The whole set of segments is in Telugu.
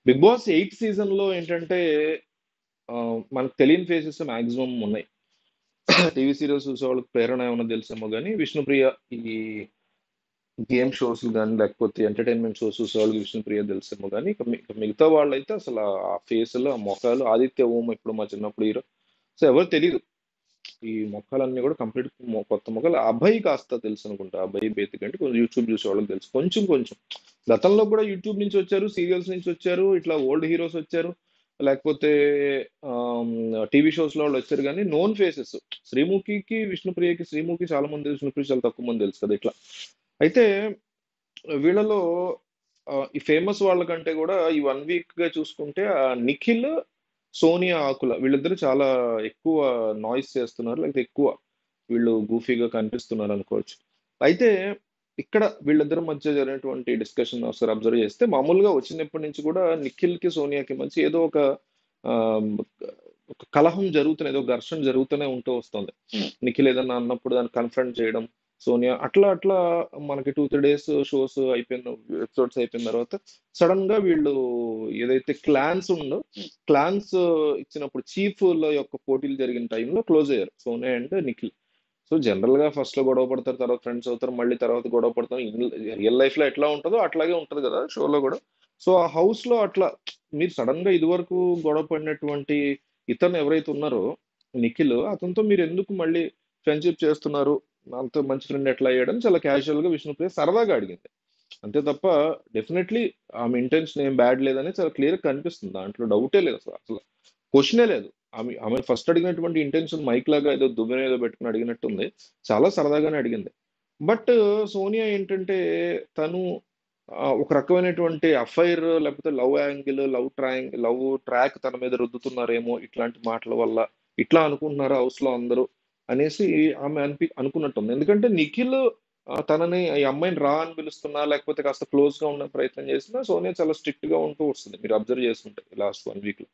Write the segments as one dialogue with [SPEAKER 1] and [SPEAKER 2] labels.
[SPEAKER 1] బిగ్ బాస్ 8th సీజన్ లో ఏంటంటే మనకు తెలియని ఫేసెస్ మాక్సిమం ఉన్నాయి. టీవీ సీరియల్స్ చూసే వాళ్ళకి ప్రేరణ ఏమైనా తెలుసేమో కానీ విష్ణుప్రియ ఈ గేమ్ షోస్ కానీ లేకపోతే ఎంటర్టైన్మెంట్ షోస్ చూసే వాళ్ళకి విష్ణుప్రియ తెలుసేమో కానీ ఇక మిగతా వాళ్ళైతే అసలు ఆ ఫేసులు ఆ మొఖాలు ఆదిత్య ఓం ఇప్పుడు మా చిన్నప్పుడు హీరో సో ఎవరు తెలియదు. ఈ మొక్కలన్నీ కూడా కంప్లీట్ కొత్త మొక్కలు. అభయ్ కాస్త తెలుసు అనుకుంటా. అభయ్ బేతిక్ అంటే కొంచెం యూట్యూబ్ చూసే వాళ్ళకి తెలుసు కొంచెం కొంచెం. గతంలో కూడా యూట్యూబ్ నుంచి వచ్చారు, సీరియల్స్ నుంచి వచ్చారు, ఇట్లా ఓల్డ్ హీరోస్ వచ్చారు, లేకపోతే టీవీ షోస్ లో వాళ్ళు వచ్చారు. కానీ నోన్ ఫేసెస్ శ్రీముఖికి విష్ణుప్రియకి, శ్రీముఖి చాలా మంది తెలుసు, విష్ణుప్రియ చాలా తక్కువ మంది తెలుసు కదా ఇట్లా. అయితే వీళ్ళలో ఈ ఫేమస్ వాళ్ళకంటే కూడా ఈ 1 వీక్ గా చూసుకుంటే నిఖిల్, సోనియా ఆకుల వీళ్ళిద్దరు చాలా ఎక్కువ నాయిస్ చేస్తున్నారు, లేకపోతే ఎక్కువ వీళ్ళు గూఫీగా కనిపిస్తున్నారు అనుకోవచ్చు. అయితే ఇక్కడ వీళ్ళిద్దరి మధ్య జరిగినటువంటి డిస్కషన్ ఒకసారి అబ్జర్వ్ చేస్తే మామూలుగా వచ్చినప్పటి నుంచి కూడా నిఖిల్కి సోనియాకి మధ్య ఏదో ఒక ఆ, ఒక కలహం జరుగుతూనే, ఏదో ఘర్షణ జరుగుతూనే ఉంటూ వస్తుంది. నిఖిల్ ఏదన్నా అన్నప్పుడు దాన్ని కన్ఫ్రంట్ చేయడం, సోనియా అట్లా అట్లా మనకి 2-3 డేస్ షోస్ అయిపోయిన ఎపిసోడ్స్ అయిపోయిన తర్వాత సడన్ గా వీళ్ళు ఏదైతే క్లాన్స్ ఉందో క్లాన్స్ ఇచ్చినప్పుడు చీఫ్ ల యొక్క పోటీలు జరిగిన టైంలో క్లోజ్ అయ్యారు Sonia and Nikhil. So general గా ఫస్ట్ లో గొడవ పడతారు, తర్వాత ఫ్రెండ్స్ అవుతారు, మళ్ళీ తర్వాత గొడవ పడతారు. రియల్ లైఫ్ లో ఎట్లా ఉంటుందో అట్లాగే ఉంటది కదా షోలో కూడా. సో ఆ హౌస్ లో అట్లా మీరు సడన్ గా ఇదివరకు గొడవ పడినటువంటి ఇతను ఎవరైతే ఉన్నారో నిఖిల్, అతనితో మీరు ఎందుకు మళ్ళీ ఫ్రెండ్షిప్ చేస్తున్నారు, అంత మంచి ఫ్రెండ్ ఎట్లా అయ్యాడని చాలా క్యాజువల్ గా విష్ణుప్రియ సరదాగా అడిగింది. అంతే తప్ప డెఫినెట్లీ ఆమె ఇంటెన్షన్ ఏం బ్యాడ్ లేదని చాలా క్లియర్ కనిపిస్తుంది, దాంట్లో డౌటే లేదు అసలు. అసలు క్వశ్చనే లేదు. ఆమె ఫస్ట్ అడిగినటువంటి ఇంటెన్షన్ మైక్ లాగా ఏదో దువ్వెన ఏదో పెట్టుకుని అడిగినట్టుంది, చాలా సరదాగానే అడిగింది. బట్ సోనియా ఏంటంటే తను ఒక రకమైనటువంటి అఫైర్ లేకపోతే లవ్ యాంగిల్, లవ్ ట్రాక్ తన మీద రుద్దుతున్నారేమో ఇట్లాంటి మాటల వల్ల, ఇట్లా అనుకుంటున్నారు హౌస్ లో అందరూ అనేసి ఆమె అనుకున్నట్టుంది. ఎందుకంటే నిఖిల్ తనని ఈ అమ్మాయిని రా అని పిలుస్తున్నా, లేకపోతే కాస్త క్లోజ్ గా ఉన్న ప్రయత్నం చేసినా సోనియా చాలా స్ట్రిక్ట్ గా ఉంటూ వస్తుంది, మీరు అబ్జర్వ్ చేసుకుంటే లాస్ట్ 1 వీక్ లో.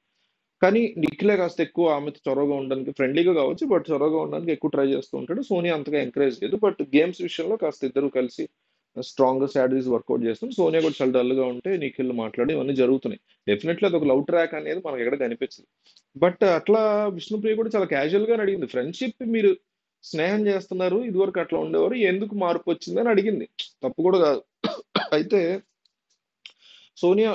[SPEAKER 1] కానీ నిఖిలే కాస్త ఎక్కువ ఆమెతో చొరవగా ఉండడానికి, ఫ్రెండ్లీగా కావచ్చు బట్ చొరవగా ఉండడానికి ఎక్కువ ట్రై చేస్తూ ఉంటాడు. సోనియా అంతగా ఎంకరేజ్ లేదు, బట్ గేమ్స్ విషయంలో కాస్త ఇద్దరు కలిసి స్ట్రాంగ్ గా స్ట్రాటజీస్ వర్కౌట్ చేస్తాం. సోనియా కూడా చాలా డల్ గా ఉంటే నిఖిల్ మాట్లాడి ఇవన్నీ జరుగుతున్నాయి. డెఫినెట్లీ అది ఒక లవ్ ట్రాక్ అనేది మనకి ఎక్కడ కనిపించదు. బట్ అట్లా విష్ణుప్రియ కూడా చాలా క్యాజువల్ గా అడిగింది, ఫ్రెండ్షిప్ మీరు స్నేహం చేస్తున్నారు, ఇదివరకు అట్లా ఉండేవారు, ఎందుకు మార్పు వచ్చింది అని అడిగింది. తప్పు కూడా కాదు. అయితే సోనియా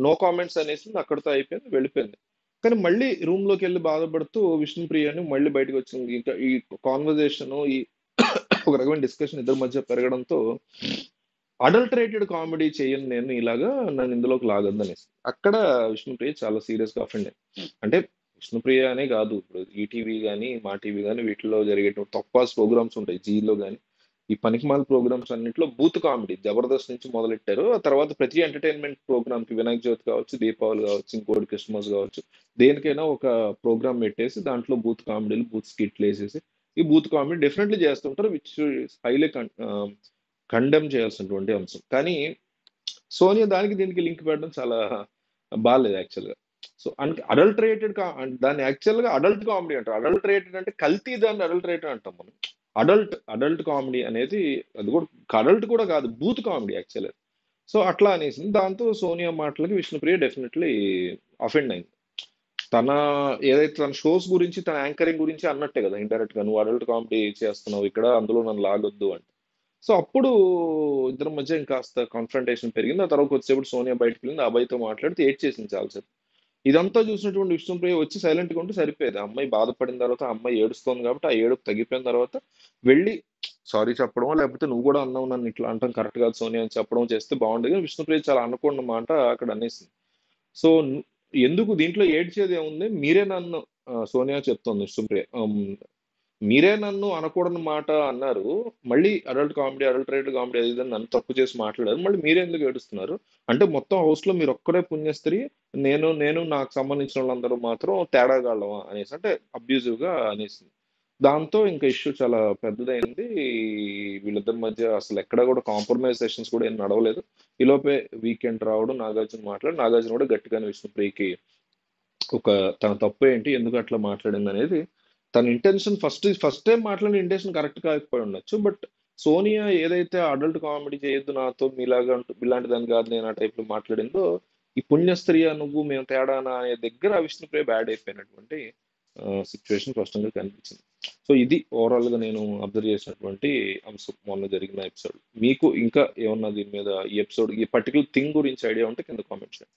[SPEAKER 1] నో కామెంట్స్ అనేసి అక్కడితో అయిపోయింది, వెళ్ళిపోయింది. కానీ మళ్ళీ రూమ్ లోకి వెళ్ళి బాధపడుతూ విష్ణుప్రియని మళ్ళీ బయటకు వచ్చింది. ఇంకా ఈ కాన్వర్జేషన్, ఈ ఒక రకమైన డిస్కషన్ ఇద్దరి మధ్య పెరగడంతో అడల్టరేటెడ్ కామెడీ చేయను నేను, ఇలాగా నన్ను ఇందులోకి లాగద్దు అనేసి అక్కడ విష్ణుప్రియ చాలా సీరియస్ గా అఫెండ్ అయింది. అంటే విష్ణుప్రియ అనే కాదు, ఇప్పుడు ఈటీవీ కానీ మా టీవీ కానీ వీటిలో జరిగేటువంటి తొక్పాస్ ప్రోగ్రామ్స్ ఉంటాయి జీలో కానీ, ఈ పనికిమాల ప్రోగ్రామ్స్ అన్నింటిలో బూత్ కామెడీ జబర్దస్త్ నుంచి మొదలెట్టారు. ఆ తర్వాత ప్రతి ఎంటర్టైన్మెంట్ ప్రోగ్రామ్ కి వినాయక చవితి కావచ్చు, దీపావళి కావచ్చు, ఇంకోటి క్రిస్మస్ కావచ్చు, దేనికైనా ఒక ప్రోగ్రామ్ పెట్టేసి దాంట్లో బూత్ కామెడీలు, బూత్ స్కిట్లు వేసేసి ఈ బూత్ కామెడీ డెఫినెట్లీ చేస్తుంటారు, విచ్ హైలీ కండెమ్ చేయాల్సినటువంటి అంశం. కానీ సోనియా దానికి దీనికి లింక్ పెట్టడం చాలా బాగాలేదు యాక్చువల్గా. సో అడల్టరేటెడ్ దాన్ని యాక్చువల్గా అడల్ట్ కామెడీ అంటారు. అడల్టరేటెడ్ అంటే కల్తీ, దాన్ని అడల్టరేటెడ్ అంటాం మనం. అడల్ట్ కామెడీ అనేది అది కూడా అడల్ట్ కూడా కాదు, బూత్ కామెడీ యాక్చువల్గా. సో అట్లా అనేసింది. దాంతో సోనియా మాటలకి విష్ణుప్రియ డెఫినెట్లీ అఫెండ్ అయింది. తన ఏదైతే తన షోస్ గురించి, తన యాంకరింగ్ గురించి అన్నట్టే కదా ఇండైరెక్ట్ గా, నువ్వు అడల్ట్ కామెడీ చేస్తున్నావు ఇక్కడ, అందులో నన్ను లాగొద్దు అంటే. సో అప్పుడు ఇద్దరి మధ్య ఇంకాస్త కాన్ఫ్రంటేషన్ పెరిగింది. ఆ తర్వాత వచ్చేప్పుడు సోనియా బయటకు వెళ్ళింది, అబ్బాయితో మాట్లాడితే ఏడ్ చేసింది చాలాసేపు. ఇదంతా చూసినటువంటి విష్ణుప్రియ వచ్చి సైలెంట్ గా ఉంటే సరిపోయేది. ఆ అమ్మాయి బాధపడిన తర్వాత, ఆ అమ్మాయి ఏడుస్తోంది కాబట్టి ఆ ఏడుపు తగ్గిపోయిన తర్వాత వెళ్ళి సారీ చెప్పడం, లేకపోతే నువ్వు కూడా అన్నావు నన్ను ఇట్లా అంటాం కరెక్ట్ కాదు సోనియా అని చెప్పడం చేస్తే బాగుండేది. కానీ విష్ణుప్రియ చాలా అనుకున్న మాట అక్కడ అనేసింది. సో ఎందుకు దీంట్లో ఏడ్చేది ఏముంది, మీరే నన్ను సోనియా చెప్తోంది సుప్రియ, మీరే నన్ను అనకూడని మాట అన్నారు, మళ్ళీ అడల్ట్ కామెడీ, అడల్టరేటెడ్ కామెడీ అది ఇది అని నన్ను తప్పు చేసి మాట్లాడారు, మళ్ళీ మీరే ఎందుకు ఏడుస్తున్నారు అంటే మొత్తం హౌస్ లో మీరు ఒక్కడే పుణ్యస్త్రీ, నేను నేను నాకు సంబంధించిన వాళ్ళందరూ మాత్రం తేడాగాళ్ళమా అనేసి అంటే అబ్యూజివ్ గా అనేసింది. దాంతో ఇంకా ఇష్యూ చాలా పెద్దదైంది. వీళ్ళిద్దరి మధ్య అసలు ఎక్కడ కూడా కాంప్రమైజ్ సెషన్స్ కూడా ఏం నడవలేదు. ఈలోపే వీకెండ్ రావడం, నాగార్జున నాగార్జున కూడా గట్టిగానే విష్ణుప్రియకి ఒక తన తప్పు ఏంటి, ఎందుకు అట్లా మాట్లాడింది అనేది, తన ఇంటెన్షన్ ఫస్ట్ టైం మాట్లాడిన ఇంటెన్షన్ కరెక్ట్ కాకపోయి ఉండొచ్చు. బట్ సోనియా ఏదైతే అడల్ట్ కామెడీ చేయొద్దు నాతో, మీలాగా ఇలాంటి దాని కాదు నేను ఆ టైప్ లో మాట్లాడిందో, ఈ పుణ్యస్త్రీయ నువ్వు మేము తేడానా అనే దగ్గర విష్ణుప్రియ బ్యాడ్ అయిపోయినటువంటి సిచ్యువేషన్ స్పష్టంగా కనిపించింది. సో ఇది ఓవరాల్ గా నేను అబ్జర్వ్ చేసినటువంటి అంశం మొన్న జరిగిన ఎపిసోడ్. మీకు ఇంకా ఏమన్నా దీని మీద ఈ ఎపిసోడ్ ఈ పర్టికులర్ థింగ్ గురించి ఐడియా ఉంటే కింద కామెంట్ చేయండి.